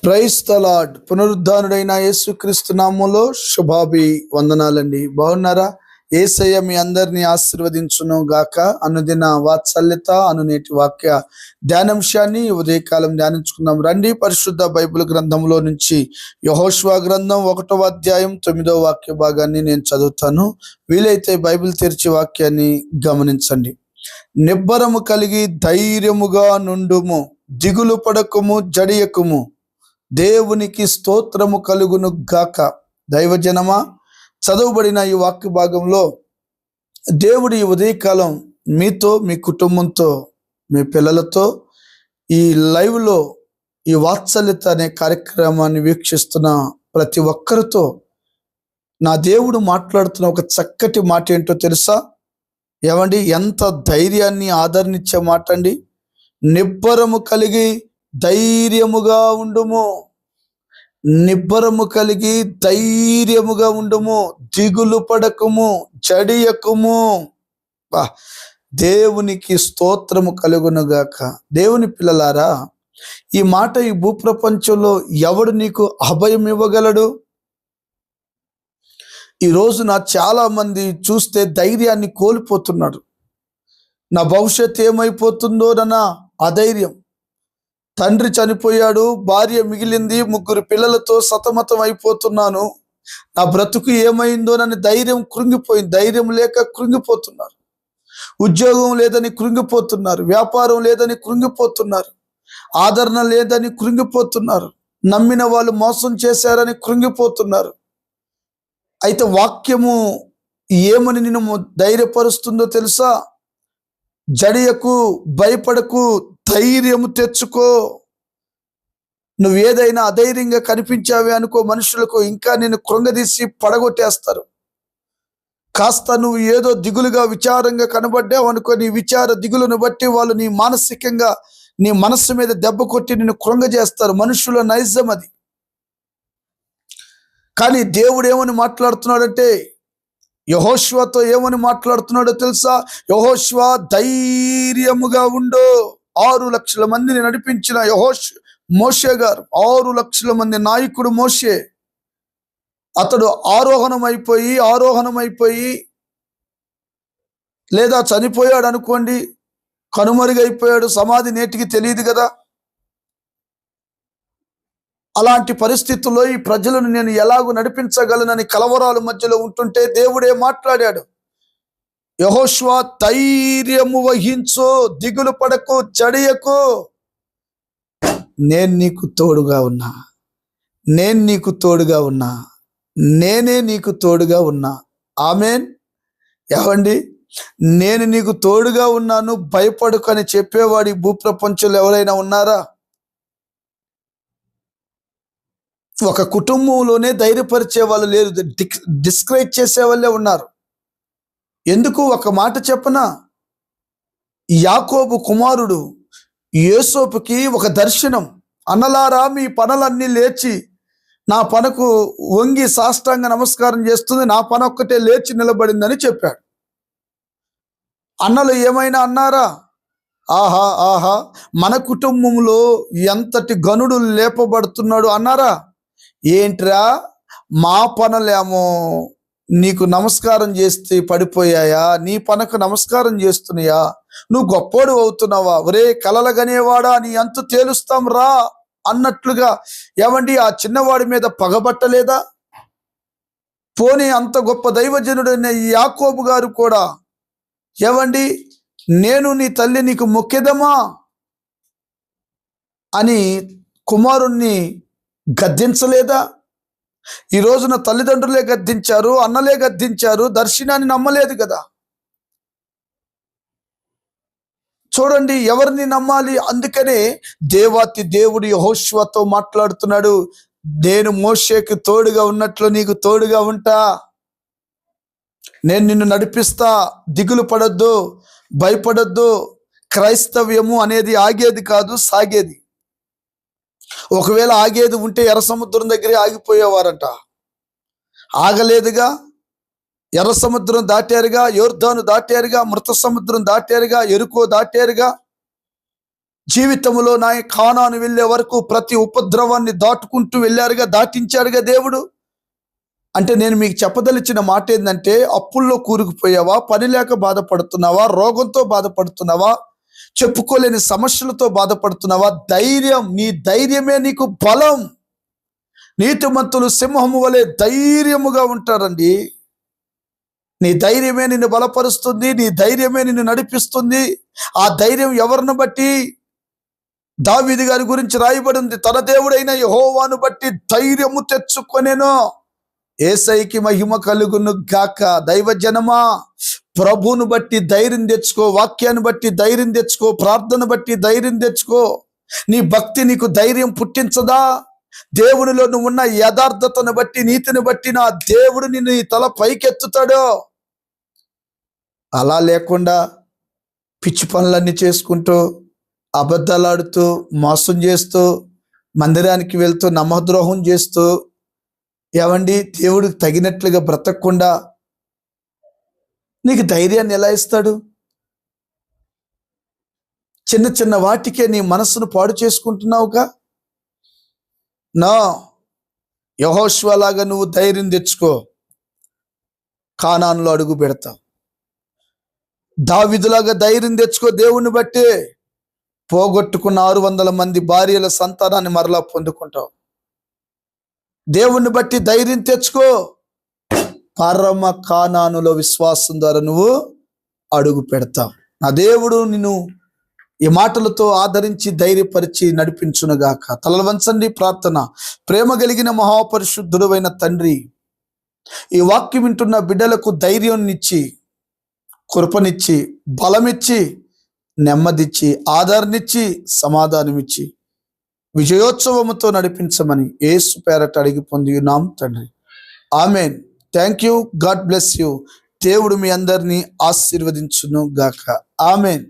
Praise the lord. పునరుద్ధానుడైన యేసుక్రీస్తు నామములో శుభాభి వందనాలండి. బాగున్నారా? యేసయ్య మీ అందరినీ ఆశీర్వదించును గాక. అనుదిన వాత్సల్యత అనునేటి వాక్య ధ్యానాంశాన్ని ఉదయకాలం ధ్యానించుకుందాం రండి. పరిశుద్ధ బైబిల్ గ్రంథంలో నుంచి యెహోషువ గ్రంథం 1వ అధ్యాయం 9వ వాక్య భాగాన్ని నేను చదువుతాను. వీలైతే బైబిల్ తెరిచి వాక్యాన్ని గమనించండి. నిబ్బరము కలిగి ధైర్యముగా నుండుము, దిగులు పడకుము, జడియకుము, దేవునికి స్తోత్రము కలుగును గాక. దైవజనమా, చదవబడిన ఈ వాక్య భాగంలో దేవుడి ఉదయకాలం మీతో, మీ కుటుంబంతో, మీ పిల్లలతో, ఈ లైవ్లో ఈ వాత్సల్యత అనే కార్యక్రమాన్ని వీక్షిస్తున్న ప్రతి ఒక్కరితో నా దేవుడు మాట్లాడుతున్న ఒక చక్కటి మాట ఏంటో తెలుసా? ఏమండి, ఎంత ధైర్యాన్ని ఆదరణించే మాట అండి. నిబ్బరము కలిగి ధైర్యముగా ఉండుము, నిబ్బరము కలిగి ధైర్యముగా ఉండుము, దిగులు పడకుము, జడియకుము. దేవునికి స్తోత్రము కలుగునుగాక. దేవుని పిల్లలారా, ఈ మాట ఈ భూప్రపంచంలో ఎవడు నీకు అభయం ఇవ్వగలడు? ఈ రోజున చాలా మంది చూస్తే ధైర్యాన్ని కోల్పోతున్నాడు. నా భవిష్యత్తు ఏమైపోతుందో నన్న అధైర్యం. తండ్రి చనిపోయాడు, భార్య మిగిలింది, 3 పిల్లలతో సతమతం అయిపోతున్నాను, నా బ్రతుకు ఏమైందో నన్ను ధైర్యం కృంగిపోయింది. ధైర్యం లేక కృంగిపోతున్నారు. ఉద్యోగం లేదని కృంగిపోతున్నారు, వ్యాపారం లేదని కృంగిపోతున్నారు, ఆదరణ లేదని కృంగిపోతున్నారు, నమ్మిన వాళ్ళు మోసం చేశారని కృంగిపోతున్నారు. అయితే వాక్యము ఏమని నిన్ను ధైర్యపరుస్తుందో తెలుసా? జడియకు, భయపడకు, ధైర్యము తెచ్చుకో. నువ్వు ఏదైనా అధైర్యంగా కనిపించావే అనుకో, మనుషులకు ఇంకా నిన్ను కృంగదీసి పడగొట్టేస్తారు. కాస్త నువ్వు ఏదో దిగులుగా విచారంగా కనబడ్డావు అనుకో, నీ విచార దిగులను బట్టి వాళ్ళు నీ మానసికంగా నీ మనస్సు మీద దెబ్బ కొట్టి నిన్ను కృంగజేస్తారు. మనుషుల నైజం అది. కానీ దేవుడు ఏమని మాట్లాడుతున్నాడంటే, యెహోషువతో ఏమని మాట్లాడుతున్నాడో తెలుసా? యెహోషువ, ధైర్యముగా ఉండు. 6 లక్షల మందిని నడిపించిన మోషే గారు, 6 లక్షల మంది నాయకుడు మోషే. అతడు ఆరోహణం అయిపోయి లేదా చనిపోయాడు అనుకోండి, కనుమరుగైపోయాడు, సమాధి నేటికి తెలియదు కదా. అలాంటి పరిస్థితుల్లో ఈ ప్రజలను నేను ఎలాగూ నడిపించగలనని కలవరాల మధ్యలో ఉంటుంటే దేవుడే మాట్లాడాడు. యెహోషువ, ధైర్యము వహించు, దిగులు పడకు, జడియకు, నేను నీకు తోడుగా ఉన్నా, నేను నీకు తోడుగా ఉన్నా, నేనే నీకు తోడుగా ఉన్నా. ఆమేన్. ఏవండి, నేను నీకు తోడుగా ఉన్నాను, భయపడకు అని చెప్పేవాడు ఈ భూప్రపంచంలో ఎవరైనా ఉన్నారా? ఒక కుటుంబంలోనే ధైర్యపరిచే వాళ్ళు లేరు, డిస్కరేజ్ చేసే వాళ్ళే ఉన్నారు. ఎందుకు? ఒక మాట చెప్పనా? యాకోబు కుమారుడు యోసేపుకి ఒక దర్శనం. అన్నలారా, మీ పనులన్నీ లేచి నా పనకు వంగి సాష్టాంగ నమస్కారం చేస్తుంది, నా పన ఒక్కటే లేచి నిలబడిందని చెప్పాడు. అన్నలు ఏమైనా అన్నారా? ఆహా ఆహా, మన కుటుంబంలో ఎంతటి గనుడు లేపబడుతున్నాడు అన్నారా? ఏంట్రా, మా పనులేమో నీకు నమస్కారం చేస్తే పడిపోయాయా? నీ పనకు నమస్కారం చేస్తున్నాయా? నువ్వు గొప్పోడు అవుతున్నావా? ఒరే కలలగనేవాడా, నీ అంతు తేలుస్తాం రా అన్నట్లుగా ఏమండి ఆ చిన్నవాడి మీద పగబట్టలేదా? పోనీ అంత గొప్ప దైవజనుడైన యాకోబు గారు కూడా ఏమండి, నేను నీ తల్లి నీకు మొక్కెదమా అని కుమారుణ్ణి గద్దించలేదా? ఈ రోజున తల్లిదండ్రులే గద్దించారు, అన్నలే గద్దించారు, దర్శనాన్ని నమ్మలేదు కదా. చూడండి, ఎవరిని నమ్మాలి? అందుకనే దేవాతి దేవుడు యెహోషువతో మాట్లాడుతున్నాడు. నేను మోషేకి తోడుగా ఉన్నట్లు నీకు తోడుగా ఉంటా, నేను నిన్ను నడిపిస్తా, దిగులు పడొద్దు, భయపడొద్దు. క్రైస్తవ్యము అనేది ఆగేది కాదు, సాగేది. ఒకవేళ ఆగేది ఉంటే ఎర్ర సముద్రం దగ్గరే ఆగిపోయేవారంట. ఆగలేదుగా. ఎర్ర సముద్రం దాటారుగా, యోర్దాను దాటారుగా, మృత సముద్రం దాటారుగా, ఎరుకో దాటారుగా. జీవితంలో నా కానాను వెళ్ళే వరకు ప్రతి ఉపద్రవాన్ని దాటుకుంటూ వెళ్ళారుగా, దాటించాడుగా దేవుడు. అంటే నేను మీకు చెప్పదలిచిన మాట ఏంటంటే, అప్పుల్లో కూరుకుపోయావా, పని లేక బాధపడుతున్నావా, రోగంతో బాధపడుతున్నావా, చెప్పుకోలేని సమస్యలతో బాధపడుతున్నావా, ధైర్యం, నీ ధైర్యమే నీకు బలం. నీతిమంతులు సింహము వలె ధైర్యముగా ఉంటారండి. నీ ధైర్యమే నిన్ను బలపరుస్తుంది, నీ ధైర్యమే నిన్ను నడిపిస్తుంది. ఆ ధైర్యం ఎవరిని బట్టి? దావీదు గారి గురించి రాయబడింది, తన దేవుడైన యెహోవాను బట్టి ధైర్యము తెచ్చుకొనెను. యేసయ్యకి మహిమ కలుగును గాక. దైవజనమా, ప్రభువును బట్టి ధైర్యం తెచ్చుకో, వాక్యాన్ని బట్టి ధైర్యం తెచ్చుకో, ప్రార్థన బట్టి ధైర్యం తెచ్చుకో. నీ భక్తి నీకు ధైర్యం పుట్టించదా? దేవునిలో నువ్వు ఉన్న యథార్థతను బట్టి, నీతిని బట్టి నా దేవుడు నిన్ను ఈ తల పైకెత్తుతాడు. అలా లేకుండా పిచ్చి పనులన్నీ చేసుకుంటూ, అబద్ధాలాడుతూ, మోసం చేస్తూ, మందిరానికి వెళ్తూ నమ్మద్రోహం చేస్తూ, ఏమండి, దేవుడికి తగినట్లుగా బ్రతకకుండా నీకు ధైర్యాన్ని ఎలా ఇస్తాడు? చిన్న చిన్న వాటికే నీ మనస్సును పాడు చేసుకుంటున్నావుగా. నా యెహోషువలాగా నువ్వు ధైర్యం తెచ్చుకో, కానానులో అడుగు పెడతావు. దావీదులాగా ధైర్యం తెచ్చుకో, దేవుని బట్టి పోగొట్టుకున్న 600 మంది భార్యల సంతానాన్ని మరలా పొందుకుంటావు. దేవుణ్ణి బట్టి ధైర్యం తెచ్చుకో, పరమ కానానులో విశ్వాసం ద్వారా నువ్వు అడుగు పెడతావు. నా దేవుడు నిన్ను ఈ మాటలతో ఆదరించి ధైర్యపరిచి నడిపించునుగాక. తలలు వంచండి, ప్రార్థన. ప్రేమ కలిగిన మహాపరిశుద్ధుడైన తండ్రి, ఈ వాక్యం వింటున్న బిడ్డలకు ధైర్యాన్నిచ్చి, కృపనిచ్చి, బలమిచ్చి, నెమ్మదిచ్చి, ఆదరణిచ్చి, సమాధానమిచ్చి, విజయోత్సవముతో నడిపించమని యేసు పేరట అడిగి పొంది ఉన్నాం తండ్రి. Amen. Thank you. God bless you. దేవుడు మీ అందరినీ ఆశీర్వదించును గాక. ఆమెన్.